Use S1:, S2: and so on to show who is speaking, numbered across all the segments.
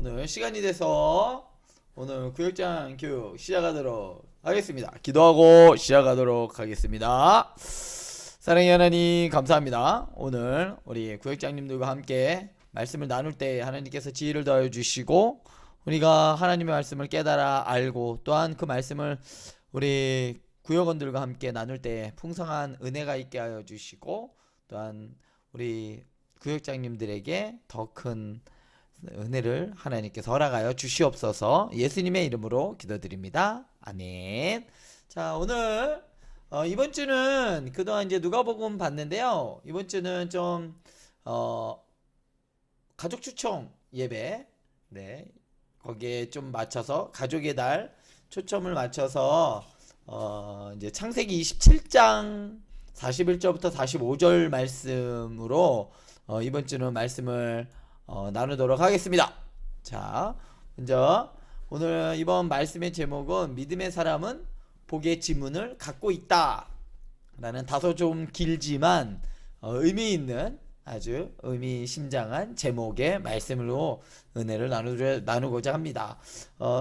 S1: 오늘 시간이 돼서 오늘 구역장 교육 시작하도록 하겠습니다. 기도하고 시작하도록 하겠습니다. 사랑의 하나님 감사합니다. 오늘 우리 구역장님들과 함께 말씀을 나눌 때 하나님께서 지혜를 더하여 주시고 우리가 하나님의 말씀을 깨달아 알고 또한 그 말씀을 우리 구역원들과 함께 나눌 때 풍성한 은혜가 있게 하여 주시고 또한 우리 구역장님들에게 더 큰 은혜를 하나님께서 허락하여 주시옵소서. 예수님의 이름으로 기도드립니다. 아멘. 자, 오늘 이번 주는 그동안 이제 누가복음 봤는데요. 이번 주는 좀 가족 초청 예배, 네, 거기에 좀 맞춰서 가족의 달 초점을 맞춰서 이제 창세기 27장 41절부터 45절 말씀으로 이번 주는 말씀을 나누도록 하겠습니다. 자, 먼저 오늘 이번 말씀의 제목은 믿음의 사람은 복의 지문을 갖고 있다 라는 다소 좀 길지만 의미 있는 아주 의미심장한 제목의 말씀으로 은혜를 나누고자 합니다.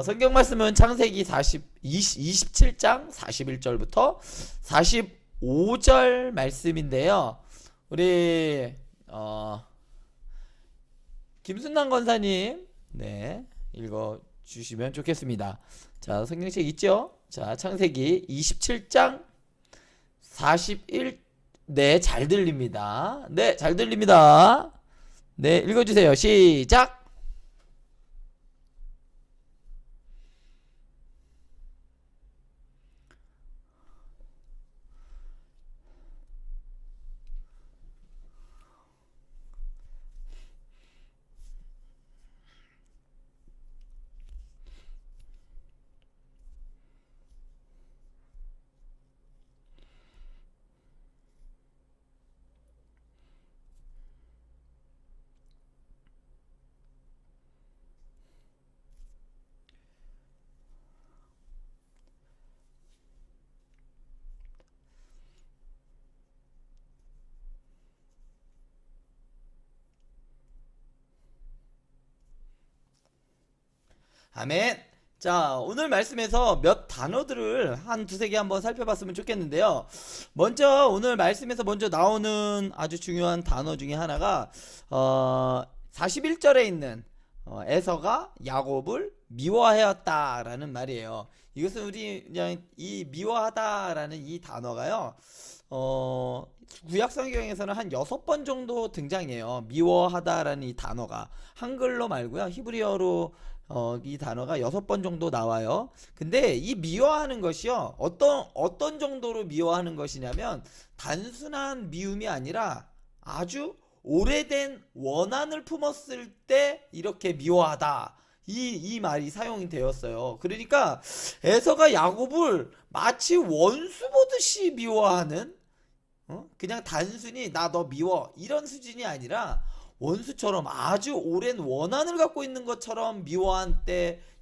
S1: 성경 말씀은 창세기 27장 41절부터 45절 말씀인데요. 우리 김순남 권사님, 네, 읽어 주시면 좋겠습니다. 자, 성경책 있죠? 자, 창세기 27장 41, 네, 잘 들립니다. 네, 잘 들립니다. 네, 읽어주세요. 시작! 아멘. 자, 오늘 말씀에서 몇 단어들을 한 두세 개 한번 살펴봤으면 좋겠는데요. 먼저 오늘 말씀에서 먼저 나오는 아주 중요한 단어 중에 하나가 41절에 있는 에서가 야곱을 미워하였다라는 말이에요. 이것은 우리 그냥 이 미워하다라는 이 단어가요. 구약 성경에서는 한 6번 정도 등장해요. 미워하다라는 이 단어가 한글로 말고요. 히브리어로 이 단어가 6번 정도 나와요. 근데 이 미워하는 것이요. 어떤 정도로 미워하는 것이냐면 단순한 미움이 아니라 아주 오래된 원한을 품었을 때 이렇게 미워하다. 이 말이 사용이 되었어요. 그러니까 에서가 야곱을 마치 원수 보듯이 미워하는 그냥 단순히 나 너 미워 이런 수준이 아니라 원수처럼 아주 오랜 원한을 갖고 있는 것처럼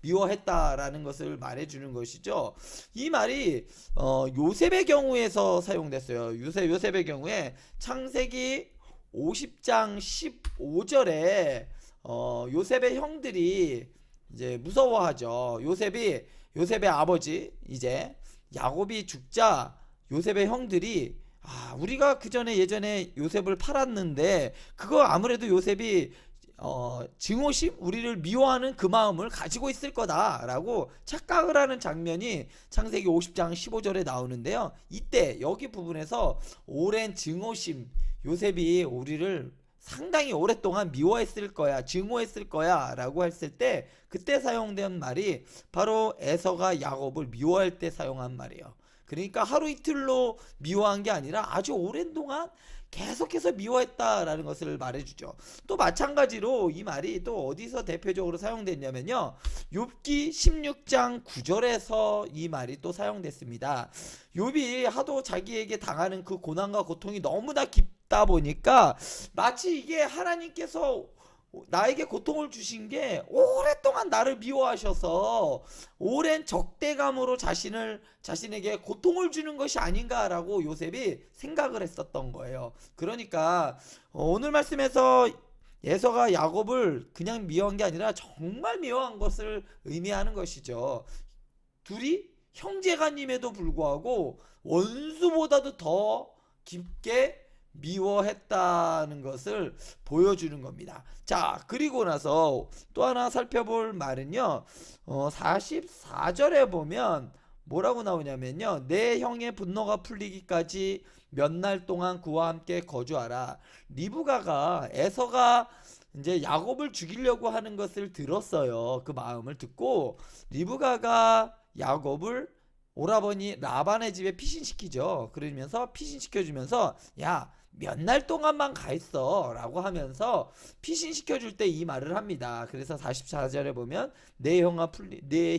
S1: 미워했다라는 것을 말해주는 것이죠. 이 말이 요셉의 경우에서 사용됐어요. 요셉의 경우에 창세기 50장 15절에 요셉의 형들이 이제 무서워하죠. 요셉의 아버지 이제 야곱이 죽자 요셉의 형들이 우리가 예전에 요셉을 팔았는데 그거 아무래도 요셉이 증오심 우리를 미워하는 그 마음을 가지고 있을 거다라고 착각을 하는 장면이 창세기 50장 15절에 나오는데요. 이때 여기 부분에서 오랜 증오심 요셉이 우리를 상당히 오랫동안 미워했을 거야 증오했을 거야 라고 했을 때 그때 사용된 말이 바로 에서가 야곱을 미워할 때 사용한 말이에요. 그러니까 하루 이틀로 미워한 게 아니라 아주 오랜 동안 계속해서 미워했다라는 것을 말해주죠. 또 마찬가지로 이 말이 또 어디서 대표적으로 사용됐냐면요. 욥기 16장 9절에서 이 말이 또 사용됐습니다. 욥이 하도 자기에게 당하는 그 고난과 고통이 너무나 깊다 보니까 마치 이게 하나님께서 나에게 고통을 주신 게 오랫동안 나를 미워하셔서 오랜 적대감으로 자신에게 고통을 주는 것이 아닌가라고 요셉이 생각을 했었던 거예요. 그러니까 오늘 말씀에서 에서가 야곱을 그냥 미워한 게 아니라 정말 미워한 것을 의미하는 것이죠. 둘이 형제간임에도 불구하고 원수보다도 더 깊게 미워했다는 것을 보여주는 겁니다. 자, 그리고 나서 또 하나 살펴볼 말은요. 44절에 보면 뭐라고 나오냐면요. 내 형의 분노가 풀리기까지 몇 날 동안 그와 함께 거주하라. 리브가가 에서가 이제 야곱을 죽이려고 하는 것을 들었어요. 그 마음을 듣고 리브가가 야곱을 오라버니 라반의 집에 피신시키죠. 그러면서 피신시켜주면서 야, 몇 날 동안만 가 있어 라고 하면서 피신시켜줄 때 이 말을 합니다. 그래서 44절에 보면 내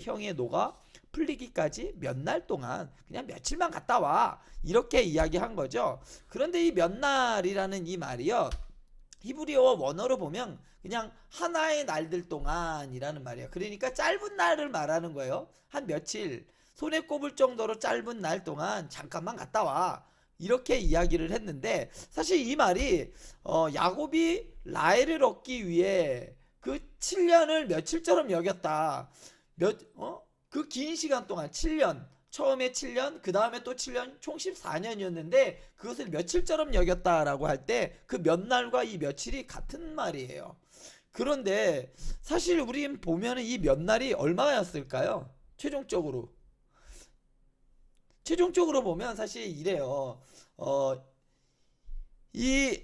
S1: 형의 노가 풀리기까지 몇 날 동안 그냥 며칠만 갔다 와 이렇게 이야기한 거죠. 그런데 이 몇 날이라는 이 말이요, 히브리어 원어로 보면 그냥 하나의 날들 동안이라는 말이에요. 그러니까 짧은 날을 말하는 거예요. 한 며칠, 손에 꼽을 정도로 짧은 날 동안 잠깐만 갔다 와 이렇게 이야기를 했는데, 사실 이 말이 야곱이 라헬을 얻기 위해 그 7년을 며칠처럼 여겼다. 그 긴 시간 동안 7년, 처음에 7년, 그 다음에 또 7년, 총 14년이었는데 그것을 며칠처럼 여겼다라고 할 때 그 몇 날과 이 며칠이 같은 말이에요. 그런데 사실 우린 보면은 이 몇 날이 얼마였을까요? 최종적으로 보면 사실 이래요. 이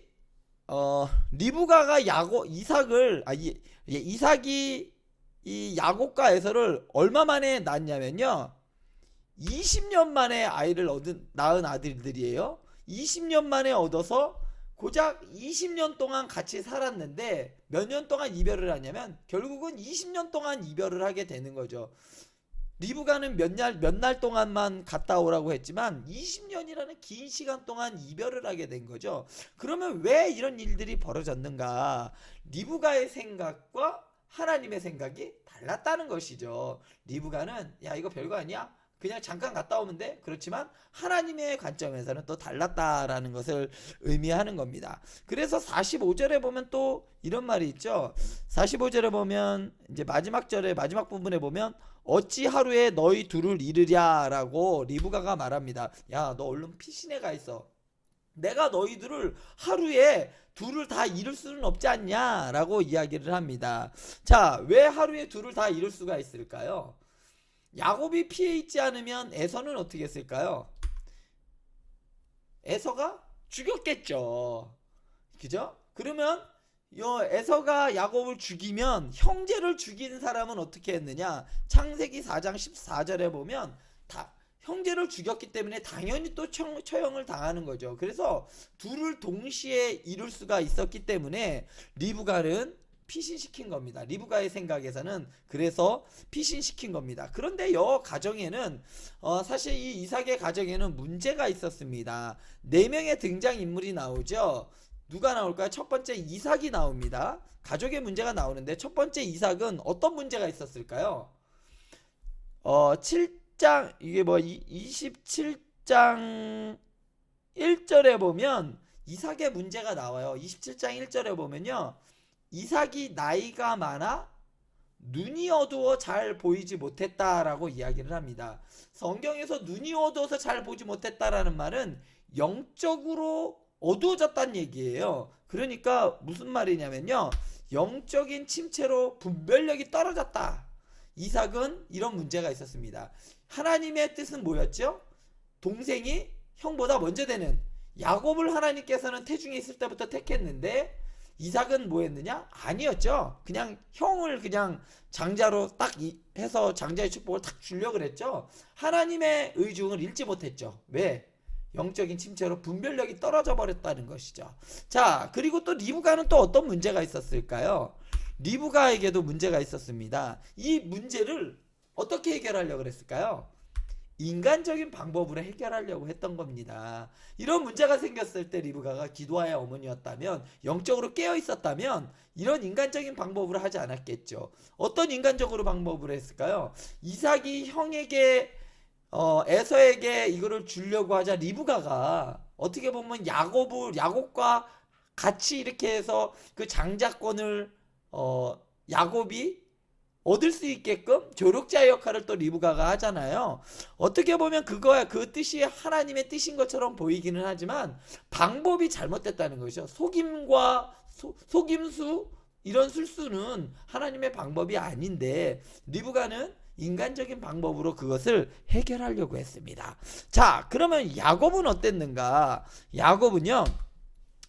S1: 리브가가 이삭이 이 야곱과 에서를 얼마 만에 낳았냐면요. 20년 만에 낳은 아들들이에요. 20년 만에 얻어서 고작 20년 동안 같이 살았는데 몇 년 동안 이별을 하냐면 결국은 20년 동안 이별을 하게 되는 거죠. 리브가는 몇 날 동안만 갔다 오라고 했지만 20년이라는 긴 시간 동안 이별을 하게 된 거죠. 그러면 왜 이런 일들이 벌어졌는가? 리브가의 생각과 하나님의 생각이 달랐다는 것이죠. 리브가는 야, 이거 별거 아니야, 그냥 잠깐 갔다 오면 돼. 그렇지만 하나님의 관점에서는 또 달랐다라는 것을 의미하는 겁니다. 그래서 45절에 보면 또 이런 말이 있죠. 45절에 보면 이제 마지막 부분에 보면 어찌 하루에 너희 둘을 이르랴라고 리브가가 말합니다. 야, 너 얼른 피신해 가 있어. 내가 너희들을 하루에 둘을 다 이룰 수는 없지 않냐 라고 이야기를 합니다. 자, 왜 하루에 둘을 다 이룰 수가 있을까요? 야곱이 피해 있지 않으면 에서는 어떻게 했을까요? 에서가 죽였겠죠. 그죠? 그러면 에서가 야곱을 죽이면 형제를 죽인 사람은 어떻게 했느냐? 창세기 4장 14절에 보면 형제를 죽였기 때문에 당연히 또 처형을 당하는 거죠. 그래서 둘을 동시에 이룰 수가 있었기 때문에 리브가는 피신시킨 겁니다. 리브가의 생각에서는 그래서 피신시킨 겁니다. 그런데 가정에는 사실 이 이삭의 가정에는 문제가 있었습니다. 4명의 등장인물이 나오죠. 누가 나올까요? 첫 번째 이삭이 나옵니다. 가족의 문제가 나오는데 첫 번째 이삭은 어떤 문제가 있었을까요? 7장 이게 27장 1절에 보면 이삭의 문제가 나와요. 27장 1절에 보면요. 이삭이 나이가 많아 눈이 어두워 잘 보이지 못했다라고 이야기를 합니다. 성경에서 눈이 어두워서 잘 보지 못했다라는 말은 영적으로 어두워졌다는 얘기예요. 그러니까 무슨 말이냐면요. 영적인 침체로 분별력이 떨어졌다. 이삭은 이런 문제가 있었습니다. 하나님의 뜻은 뭐였죠? 동생이 형보다 먼저 되는 야곱을 하나님께서는 태중에 있을 때부터 택했는데 이삭은 뭐 했느냐? 아니었죠. 그냥 형을 그냥 장자로 딱 해서 장자의 축복을 딱 주려고 그랬죠. 하나님의 의중을 읽지 못했죠. 왜? 영적인 침체로 분별력이 떨어져 버렸다는 것이죠. 자, 그리고 또 리브가는 또 어떤 문제가 있었을까요? 리브가에게도 문제가 있었습니다. 이 문제를 어떻게 해결하려고 그랬을까요? 인간적인 방법으로 해결하려고 했던 겁니다. 이런 문제가 생겼을 때 리브가가 기도하의 어머니였다면, 영적으로 깨어 있었다면 이런 인간적인 방법으로 하지 않았겠죠. 어떤 인간적으로 방법으로 했을까요? 이삭이 형에게 에서에게 이거를 주려고 하자 리브가가 어떻게 보면 야곱과 같이 이렇게 해서 그 장자권을 야곱이 얻을 수 있게끔 조력자 역할을 또 리브가가 하잖아요. 어떻게 보면 그거야, 그 뜻이 하나님의 뜻인 것처럼 보이기는 하지만 방법이 잘못됐다는 것이죠. 속임과 속임수, 이런 술수는 하나님의 방법이 아닌데 리브가는 인간적인 방법으로 그것을 해결하려고 했습니다. 자, 그러면 야곱은 어땠는가? 야곱은요,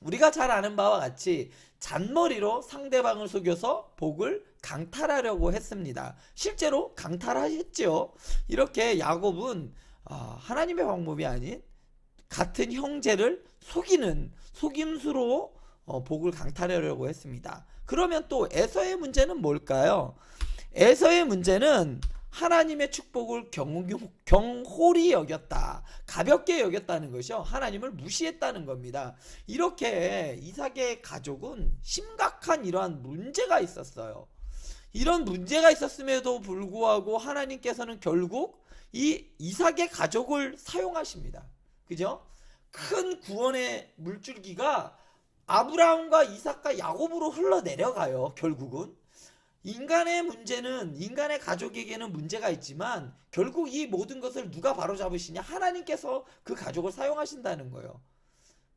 S1: 우리가 잘 아는 바와 같이 잔머리로 상대방을 속여서 복을 강탈하려고 했습니다. 실제로 강탈하셨죠. 이렇게 야곱은 하나님의 방법이 아닌 같은 형제를 속이는 속임수로 복을 강탈하려고 했습니다. 그러면 또 에서의 문제는 뭘까요? 에서의 문제는 하나님의 축복을 경홀히 여겼다. 가볍게 여겼다는 것이요. 하나님을 무시했다는 겁니다. 이렇게 이삭의 가족은 심각한 이러한 문제가 있었어요. 이런 문제가 있었음에도 불구하고 하나님께서는 결국 이 이삭의 가족을 사용하십니다. 그죠? 큰 구원의 물줄기가 아브라함과 이삭과 야곱으로 흘러내려가요. 결국은 인간의 문제는, 인간의 가족에게는 문제가 있지만 결국 이 모든 것을 누가 바로잡으시냐? 하나님께서 그 가족을 사용하신다는 거예요.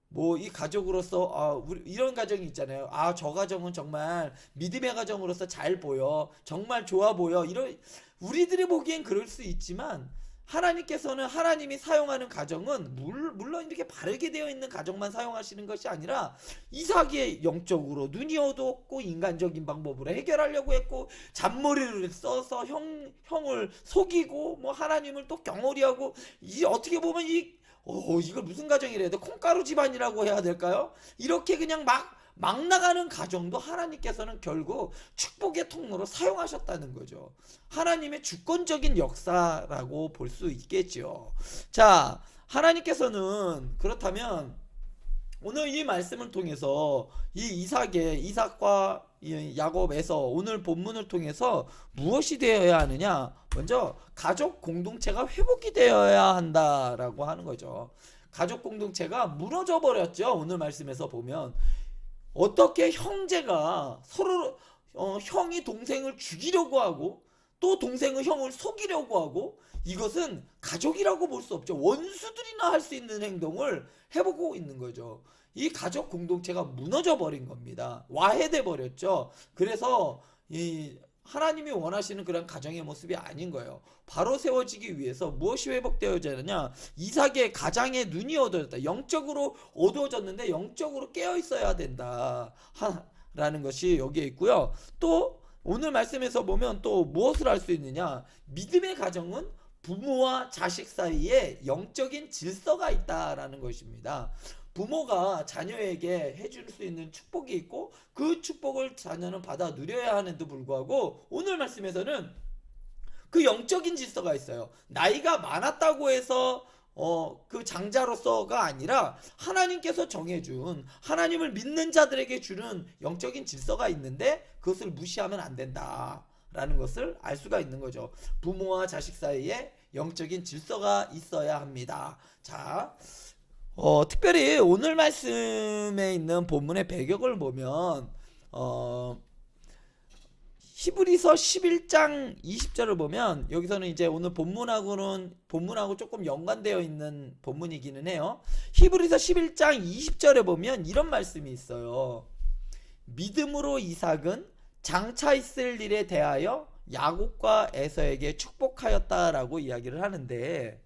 S1: 뭐 이 가족으로서 이런 가정이 있잖아요. 저 가정은 정말 믿음의 가정으로서 잘 보여, 정말 좋아 보여, 이런 우리들이 보기엔 그럴 수 있지만 하나님께서는 하나님이 사용하는 가정은 물론 이렇게 바르게 되어 있는 가정만 사용하시는 것이 아니라 이삭이 영적으로 눈이 어두웠고 인간적인 방법으로 해결하려고 했고 잔머리를 써서 형을 속이고 뭐 하나님을 또 경홀히 하고, 이 어떻게 보면 이걸 무슨 가정이라 해야 돼? 콩가루 집안이라고 해야 될까요? 이렇게 그냥 막 나가는 가정도 하나님께서는 결국 축복의 통로로 사용하셨다는 거죠. 하나님의 주권적인 역사라고 볼 수 있겠죠. 자, 하나님께서는 그렇다면 오늘 이 말씀을 통해서 이 이삭과 야곱에서 오늘 본문을 통해서 무엇이 되어야 하느냐? 먼저 가족 공동체가 회복이 되어야 한다라고 하는 거죠. 가족 공동체가 무너져 버렸죠. 오늘 말씀에서 보면 어떻게 형제가 서로 형이 동생을 죽이려고 하고 또 동생은 형을 속이려고 하고, 이것은 가족이라고 볼 수 없죠. 원수들이나 할 수 있는 행동을 해보고 있는 거죠. 이 가족 공동체가 무너져 버린 겁니다. 와해돼 버렸죠. 그래서 이 하나님이 원하시는 그런 가정의 모습이 아닌 거예요. 바로 세워지기 위해서 무엇이 회복되어야 하느냐? 이삭의 가장의 눈이 어두워졌다. 영적으로 어두워졌는데 영적으로 깨어 있어야 된다 라는 것이 여기에 있고요. 또 오늘 말씀에서 보면 또 무엇을 할 수 있느냐? 믿음의 가정은 부모와 자식 사이에 영적인 질서가 있다라는 것입니다. 부모가 자녀에게 해줄 수 있는 축복이 있고 그 축복을 자녀는 받아 누려야 하는데도 불구하고 오늘 말씀에서는 그 영적인 질서가 있어요. 나이가 많았다고 해서 그 장자로서가 아니라 하나님께서 정해준, 하나님을 믿는 자들에게 주는 영적인 질서가 있는데 그것을 무시하면 안 된다라는 것을 알 수가 있는 거죠. 부모와 자식 사이에 영적인 질서가 있어야 합니다. 자, 특별히 오늘 말씀에 있는 본문의 배경을 보면 히브리서 11장 20절을 보면 여기서는 이제 오늘 본문하고 조금 연관되어 있는 본문이기는 해요. 히브리서 11장 20절에 보면 이런 말씀이 있어요. 믿음으로 이삭은 장차 있을 일에 대하여 야곱과 에서에게 축복하였다라고 이야기를 하는데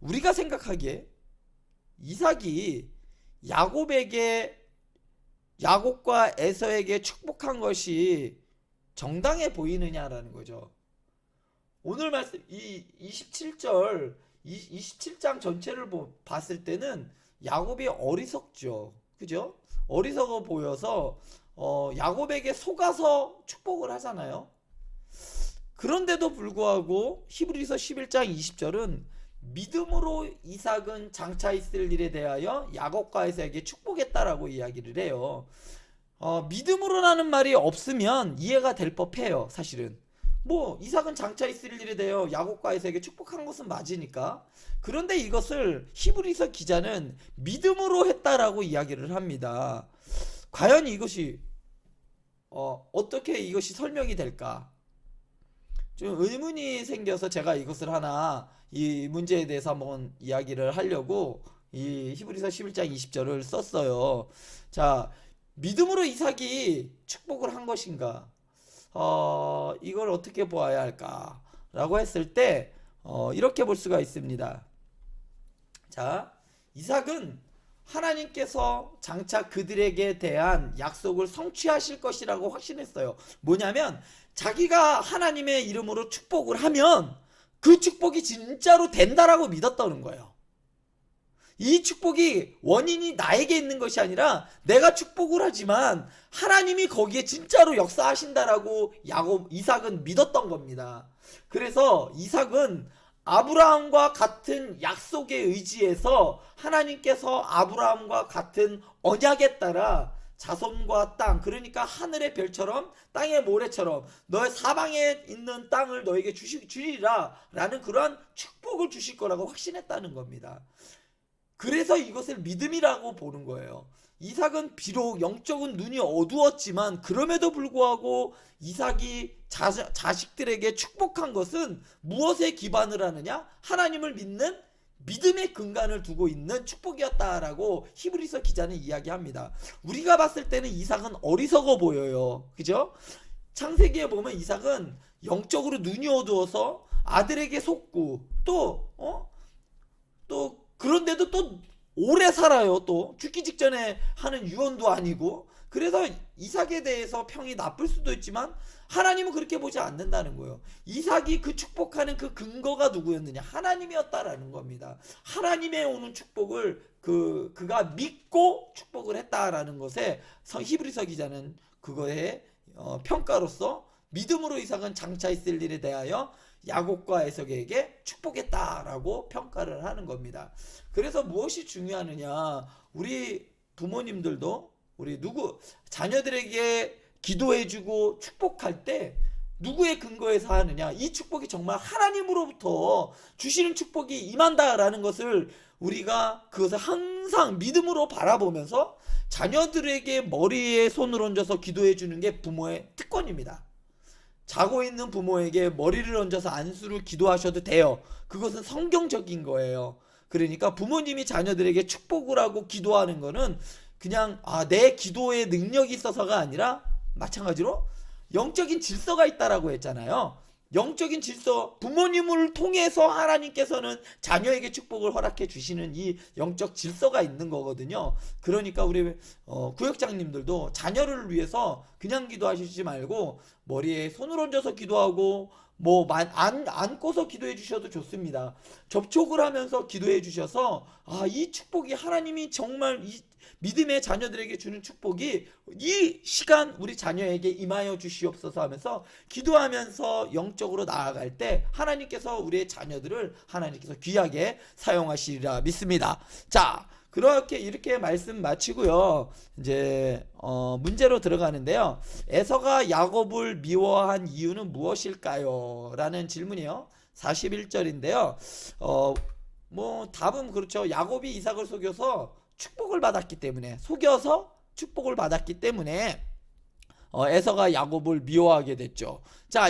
S1: 우리가 생각하기에 이삭이 야곱과 에서에게 축복한 것이 정당해 보이느냐라는 거죠. 오늘 말씀 이 27장 전체를 봤을 때는 야곱이 어리석죠. 그죠? 어리석어 보여서 야곱에게 속아서 축복을 하잖아요. 그런데도 불구하고 히브리서 11장 20절은 믿음으로 이삭은 장차 있을 일에 대하여 야곱과 에서에게 축복했다라고 이야기를 해요. 믿음으로라는 말이 없으면 이해가 될 법해요. 사실은 뭐 이삭은 장차 있을 일에 대하여 야곱과 에서에게 축복한 것은 맞으니까. 그런데 이것을 히브리서 기자는 믿음으로 했다라고 이야기를 합니다. 과연 이것이 어떻게 이것이 설명이 될까? 좀 의문이 생겨서 제가 이것을 하나 이 문제에 대해서 한번 이야기를 하려고 이 히브리서 11장 20절을 썼어요. 자, 믿음으로 이삭이 축복을 한 것인가? 이걸 어떻게 보아야 할까? 라고 했을 때 이렇게 볼 수가 있습니다. 자, 이삭은 하나님께서 장차 그들에게 대한 약속을 성취하실 것이라고 확신했어요. 뭐냐면 자기가 하나님의 이름으로 축복을 하면 그 축복이 진짜로 된다라고 믿었다는 거예요. 이 축복이 원인이 나에게 있는 것이 아니라 내가 축복을 하지만 하나님이 거기에 진짜로 역사하신다라고 이삭은 믿었던 겁니다. 그래서 이삭은 아브라함과 같은 약속에 의지해서 하나님께서 아브라함과 같은 언약에 따라 자손과 땅, 그러니까 하늘의 별처럼 땅의 모래처럼 너의 사방에 있는 땅을 너에게 주리라 라는 그러한 축복을 주실 거라고 확신했다는 겁니다. 그래서 이것을 믿음이라고 보는 거예요. 이삭은 비록 영적인 눈이 어두웠지만 그럼에도 불구하고 이삭이 자식들에게 축복한 것은 무엇에 기반을 하느냐? 하나님을 믿는 믿음의 근간을 두고 있는 축복이었다라고 히브리서 기자는 이야기합니다. 우리가 봤을 때는 이삭은 어리석어 보여요. 그죠? 창세기에 보면 이삭은 영적으로 눈이 어두워서 아들에게 속고 또 그런데도 또 오래 살아요. 또 죽기 직전에 하는 유언도 아니고. 그래서 이삭에 대해서 평이 나쁠 수도 있지만 하나님은 그렇게 보지 않는다는 거예요. 이삭이 그 축복하는 그 근거가 누구였느냐? 하나님이었다라는 겁니다. 하나님의 오는 축복을 그가 믿고 축복을 했다라는 것에 히브리서 기자는 그거의 평가로서 믿음으로 이삭은 장차 있을 일에 대하여 야곱과 에서에게 축복했다라고 평가를 하는 겁니다. 그래서 무엇이 중요하느냐? 우리 부모님들도 우리 자녀들에게 기도해주고 축복할 때 누구의 근거에서 하느냐? 이 축복이 정말 하나님으로부터 주시는 축복이 임한다라는 것을 우리가 그것을 항상 믿음으로 바라보면서 자녀들에게 머리에 손을 얹어서 기도해주는 게 부모의 특권입니다. 자고 있는 부모에게 머리를 얹어서 안수를 기도하셔도 돼요. 그것은 성경적인 거예요. 그러니까 부모님이 자녀들에게 축복을 하고 기도하는 거는 그냥 내 기도에 능력이 있어서가 아니라 마찬가지로 영적인 질서가 있다라고 했잖아요. 영적인 질서, 부모님을 통해서 하나님께서는 자녀에게 축복을 허락해 주시는 이 영적 질서가 있는 거거든요. 그러니까 우리 구역장님들도 자녀를 위해서 그냥 기도하시지 말고 머리에 손을 얹어서 기도하고 안고서 기도해 주셔도 좋습니다. 접촉을 하면서 기도해 주셔서 이 축복이 하나님이 정말 이 믿음의 자녀들에게 주는 축복이 이 시간 우리 자녀에게 임하여 주시옵소서 하면서 기도하면서 영적으로 나아갈 때 하나님께서 우리의 자녀들을 하나님께서 귀하게 사용하시리라 믿습니다. 자, 이렇게 말씀 마치고요. 이제 문제로 들어가는데요. 에서가 야곱을 미워한 이유는 무엇일까요? 라는 질문이요. 41절인데요. 답은 그렇죠. 야곱이 이삭을 속여서 축복을 받았기 때문에 에서가 야곱을 미워하게 됐죠. 자,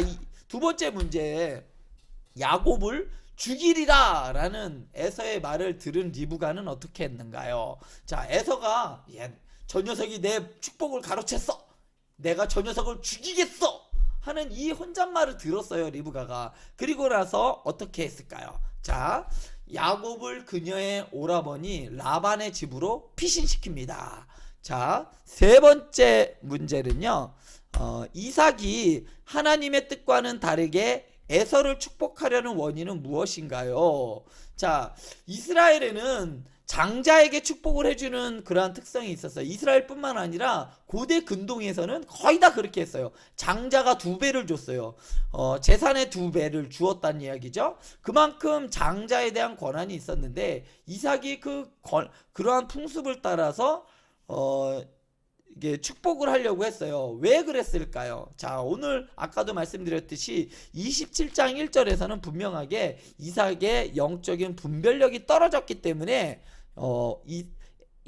S1: 두 번째 문제, 야곱을 죽이리라 라는 에서의 말을 들은 리브가는 어떻게 했는가요? 자, 에서가 저 녀석이 내 축복을 가로챘어, 내가 저 녀석을 죽이겠어 하는 이 혼잣말을 들었어요, 리브가가. 그리고 나서 어떻게 했을까요? 자, 야곱을 그녀의 오라버니 라반의 집으로 피신시킵니다. 자, 세 번째 문제는요, 이삭이 하나님의 뜻과는 다르게 에서를 축복하려는 원인은 무엇인가요? 자, 이스라엘에는 장자에게 축복을 해주는 그러한 특성이 있었어요. 이스라엘뿐만 아니라 고대 근동에서는 거의 다 그렇게 했어요. 장자가 2배를 줬어요. 재산의 2배를 주었다는 이야기죠. 그만큼 장자에 대한 권한이 있었는데 이삭이 그러한 풍습을 따라서 이게 축복을 하려고 했어요. 왜 그랬을까요? 자, 오늘 아까도 말씀드렸듯이 27장 1절에서는 분명하게 이삭의 영적인 분별력이 떨어졌기 때문에 이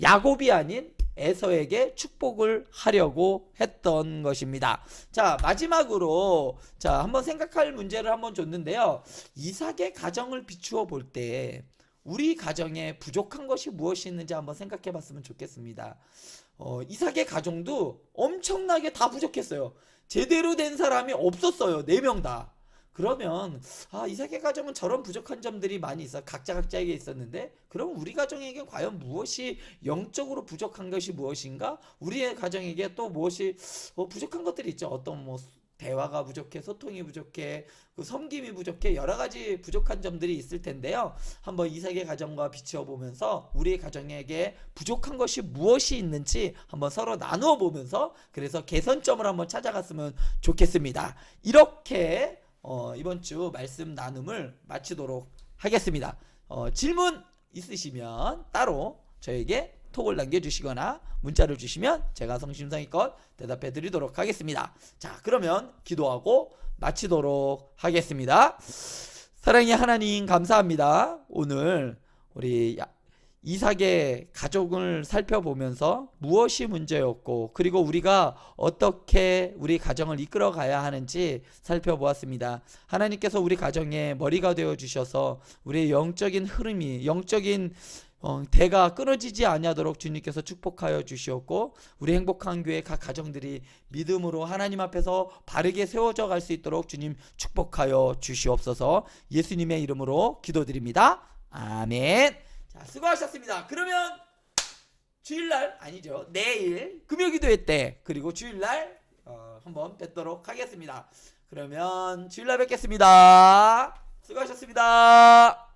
S1: 야곱이 아닌 에서에게 축복을 하려고 했던 것입니다. 자, 마지막으로 자, 한번 생각할 문제를 한번 줬는데요. 이삭의 가정을 비추어 볼 때 우리 가정에 부족한 것이 무엇이 있는지 한번 생각해 봤으면 좋겠습니다. 이삭의 가정도 엄청나게 다 부족했어요. 제대로 된 사람이 없었어요. 4명 다. 그러면 이삭의 가정은 저런 부족한 점들이 많이 있어. 각자에게 있었는데 그럼 우리 가정에게 과연 무엇이 영적으로 부족한 것이 무엇인가? 우리의 가정에게 또 무엇이 부족한 것들이 있죠. 어떤 뭐 대화가 부족해, 소통이 부족해, 그 섬김이 부족해, 여러 가지 부족한 점들이 있을 텐데요. 한번 이삭의 가정과 비추어 보면서 우리의 가정에게 부족한 것이 무엇이 있는지 한번 서로 나누어 보면서 그래서 개선점을 한번 찾아갔으면 좋겠습니다. 이렇게 이번 주 말씀 나눔을 마치도록 하겠습니다. 질문 있으시면 따로 저에게 톡을 남겨주시거나 문자를 주시면 제가 성심성의껏 대답해 드리도록 하겠습니다. 자, 그러면 기도하고 마치도록 하겠습니다. 사랑의 하나님 감사합니다. 오늘 우리 이삭의 가족을 살펴보면서 무엇이 문제였고 그리고 우리가 어떻게 우리 가정을 이끌어 가야 하는지 살펴보았습니다. 하나님께서 우리 가정의 머리가 되어 주셔서 우리의 영적인 흐름이 영적인 대가 끊어지지 아니하도록 주님께서 축복하여 주시었고 우리 행복한 교회 각 가정들이 믿음으로 하나님 앞에서 바르게 세워져 갈 수 있도록 주님 축복하여 주시옵소서. 예수님의 이름으로 기도드립니다. 아멘. 자, 수고하셨습니다. 그러면 주일날 아니죠, 내일 금요기도회 때 그리고 주일날 한번 뵙도록 하겠습니다. 그러면 주일날 뵙겠습니다. 수고하셨습니다.